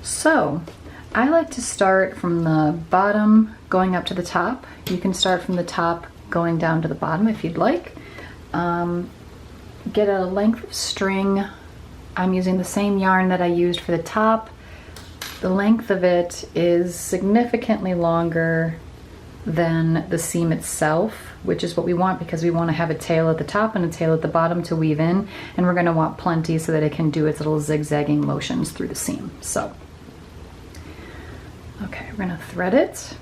So I like to start from the bottom going up to the top. You can start from the top going down to the bottom if you'd like. Get a length of string. I'm using the same yarn that I used for the top. The length of it is significantly longer than the seam itself, which is what we want because we want to have a tail at the top and a tail at the bottom to weave in, and we're going to want plenty so that it can do its little zigzagging motions through the seam. So, okay, we're going to thread it.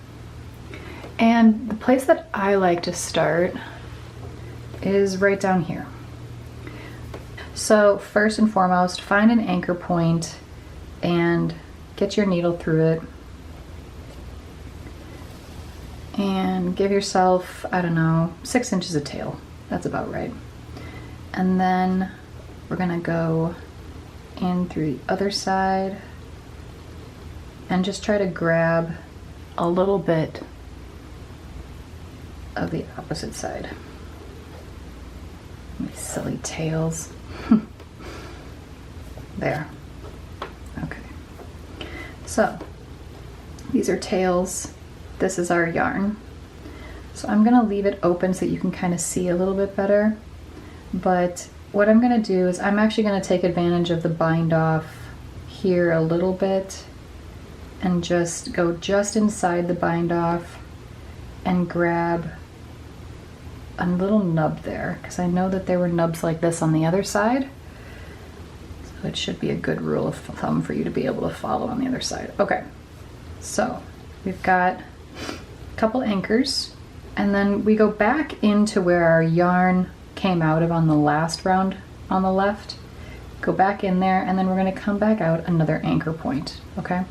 And the place that I like to start is right down here. So first and foremost, find an anchor point and get your needle through it. And give yourself, I don't know, 6 inches of tail. That's about right. And then we're gonna go in through the other side and just try to grab a little bit of the opposite side. These silly tails. There. Okay. So these are tails. This is our yarn. So I'm gonna leave it open so you can kind of see a little bit better. But what I'm gonna do is I'm actually gonna take advantage of the bind off here a little bit and just go just inside the bind off and grab a little nub there, because I know that there were nubs like this on the other side. So it should be a good rule of thumb for you to be able to follow on the other side. Okay, so we've got a couple anchors, and then we go back into where our yarn came out of on the last round on the left. Go back in there, and then we're going to come back out another anchor point, okay?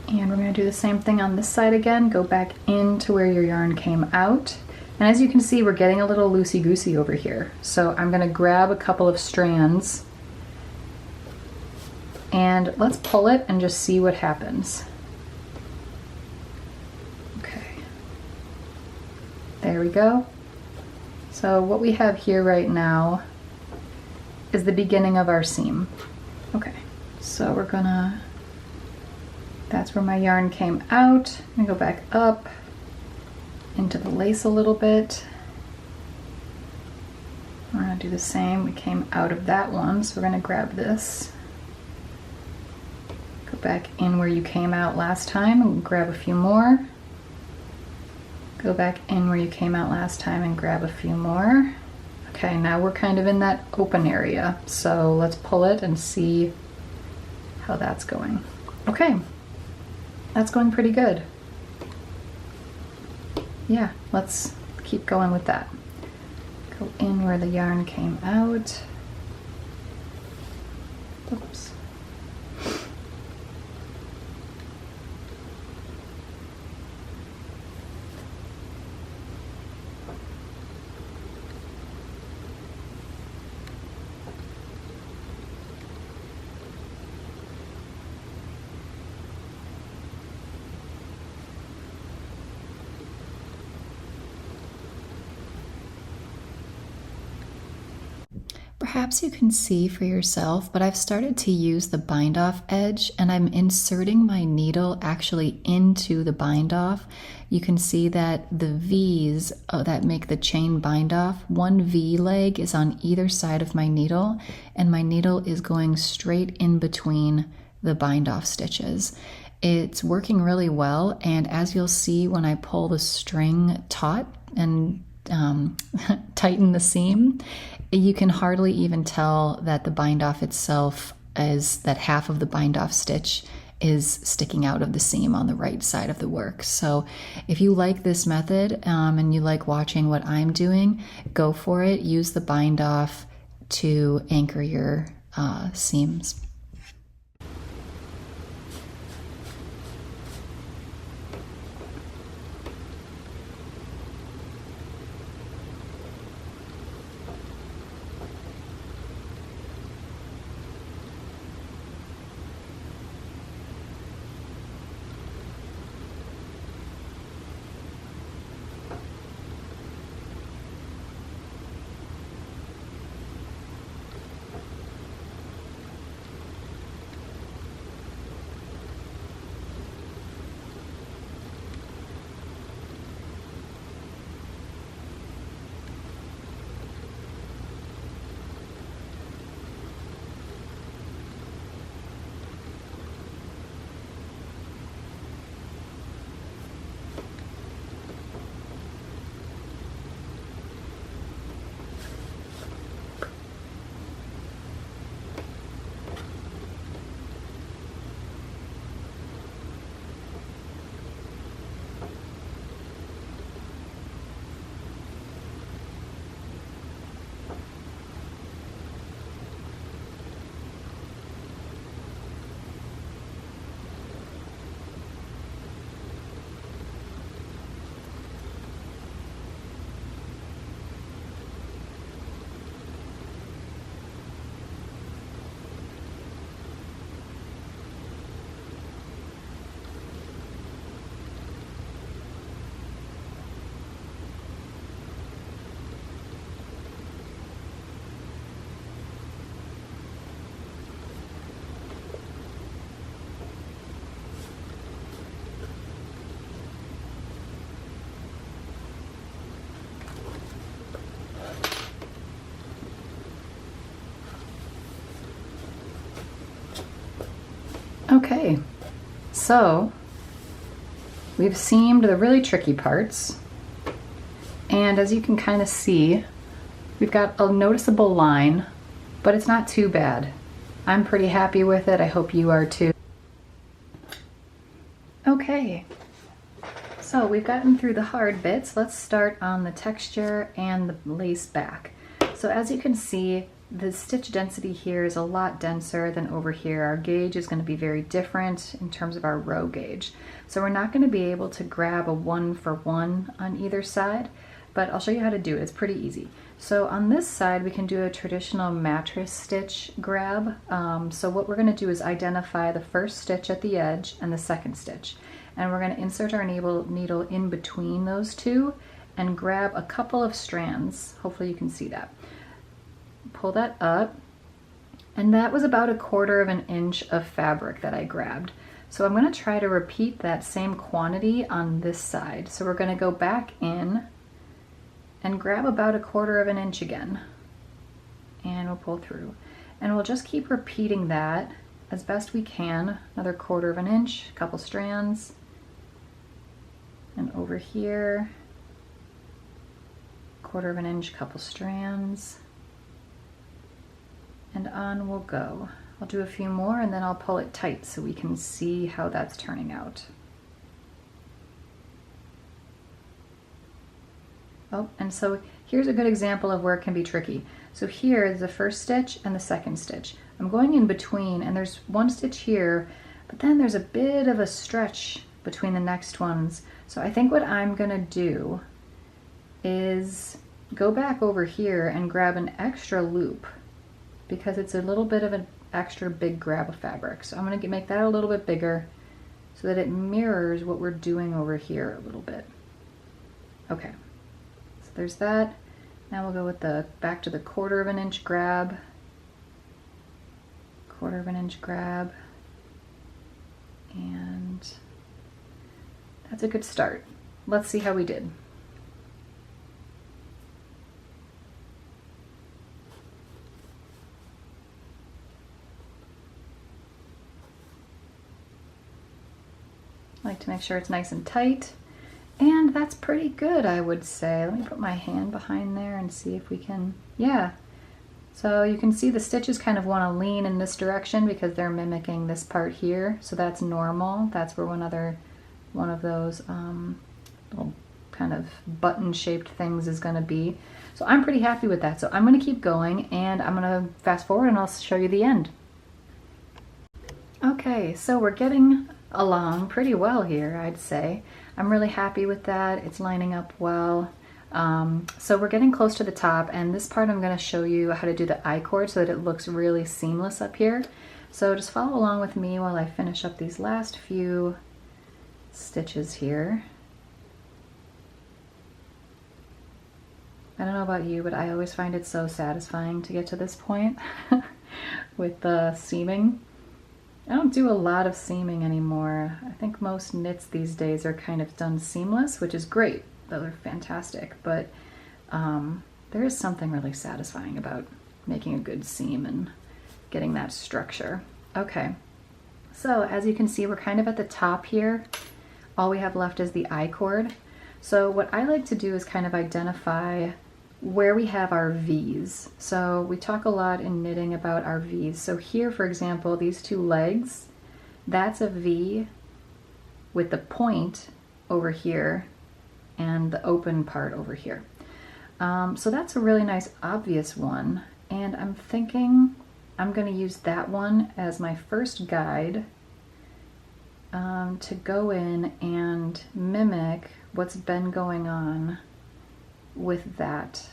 And we're going to do the same thing on this side again. Go back into where your yarn came out. And as you can see, we're getting a little loosey-goosey over here. So I'm going to grab a couple of strands and let's pull it and just see what happens. Okay. There we go. So what we have here right now is the beginning of our seam. Okay, so we're gonna, that's where my yarn came out. I'm gonna go back up into the lace a little bit. We're gonna do the same. We came out of that one, so we're gonna grab this. Go back in where you came out last time and grab a few more. Go back in where you came out last time and grab a few more. Okay, now we're kind of in that open area, so let's pull it and see how that's going. Okay, that's going pretty good. Yeah, let's keep going with that. Go in where the yarn came out. Oops. Perhaps you can see for yourself, but I've started to use the bind off edge and I'm inserting my needle actually into the bind off. You can see that the V's that make the chain bind off, one V leg is on either side of my needle and my needle is going straight in between the bind off stitches. It's working really well, and as you'll see when I pull the string taut and tighten the seam, you can hardly even tell that the bind off itself is that half of the bind off stitch is sticking out of the seam on the right side of the work. So if you like this method and you like watching what I'm doing, go for it. Use the bind off to anchor your seams. Okay, so we've seamed the really tricky parts, and as you can kind of see, we've got a noticeable line, but it's not too bad. I'm pretty happy with it. I hope you are too. Okay, so we've gotten through the hard bits. Let's start on the texture and the lace back. So as you can see, the stitch density here is a lot denser than over here. Our gauge is going to be very different in terms of our row gauge. So we're not going to be able to grab a 1-for-1 on either side, but I'll show you how to do it. It's pretty easy. So on this side, we can do a traditional mattress stitch grab. So what we're going to do is identify the first stitch at the edge and the second stitch. And we're going to insert our needle in between those two and grab a couple of strands. Hopefully you can see that. Pull that up, and that was about 1/4 of an inch of fabric that I grabbed. So I'm going to try to repeat that same quantity on this side. So we're going to go back in and grab about 1/4 of an inch again, and we'll pull through, and we'll just keep repeating that as best we can. Another 1/4 of an inch, a couple strands, and over here 1/4 of an inch, couple strands, and on we'll go. I'll do a few more and then I'll pull it tight so we can see how that's turning out. Oh, and so here's a good example of where it can be tricky. So here is the first stitch and the second stitch. I'm going in between, and there's one stitch here, but then there's a bit of a stretch between the next ones. So I think what I'm gonna do is go back over here and grab an extra loop, because it's a little bit of an extra big grab of fabric. So I'm going to make that a little bit bigger so that it mirrors what we're doing over here a little bit. Okay, so there's that. Now we'll go with the back to the 1/4 of an inch grab, 1/4 of an inch grab, and that's a good start. Let's see how we did. I like to make sure it's nice and tight, and that's pretty good, I would say. Let me put my hand behind there and see if we can, yeah. So you can see the stitches kind of want to lean in this direction because they're mimicking this part here, so that's normal. That's where one of those little kind of button-shaped things is going to be. So I'm pretty happy with that. So I'm going to keep going, and I'm going to fast forward and I'll show you the end. Okay, so we're getting along pretty well here, I'd say. I'm really happy with that. It's lining up well. So we're getting close to the top, and this part I'm going to show you how to do the I-cord so that it looks really seamless up here. So just follow along with me while I finish up these last few stitches here. I don't know about you, but I always find it so satisfying to get to this point with the seaming. I don't do a lot of seaming anymore. I think most knits these days are kind of done seamless, which is great. Those are fantastic, but there is something really satisfying about making a good seam and getting that structure. Okay, so as you can see, we're kind of at the top here. All we have left is the I-cord. So what I like to do is kind of identify where we have our V's. So we talk a lot in knitting about our V's. So here, for example, these two legs, that's a V with the point over here and the open part over here. So that's a really nice obvious one, and I'm thinking I'm going to use that one as my first guide to go in and mimic what's been going on with that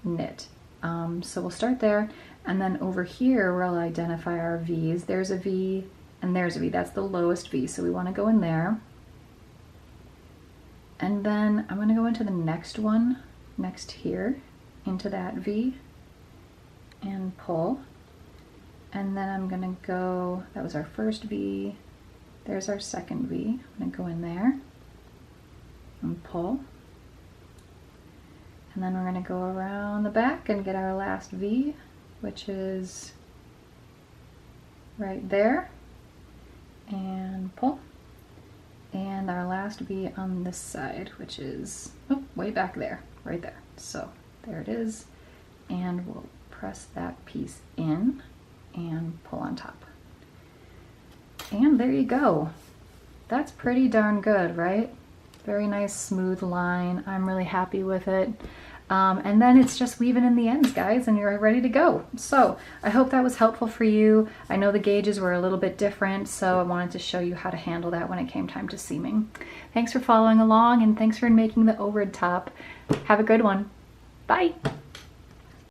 knit. So we'll start there, and then over here we'll identify our V's. There's a V and there's a V. That's the lowest V, so we want to go in there. And then I'm going to go into the next one, next here, into that V, and pull. And then I'm going to go, that was our first V, there's our second V. I'm going to go in there and pull. And then we're going to go around the back and get our last V, which is right there. and pull. And our last V on this side, which is way back there, right there. So there it is. And we'll press that piece in and pull on top. And there you go. That's pretty darn good, right? Very nice smooth line. I'm really happy with it. And then it's just weaving in the ends, guys, and you're ready to go. So I hope that was helpful for you. I know the gauges were a little bit different, so I wanted to show you how to handle that when it came time to seaming. Thanks for following along, and thanks for making the Ohrid top. Have a good one. Bye.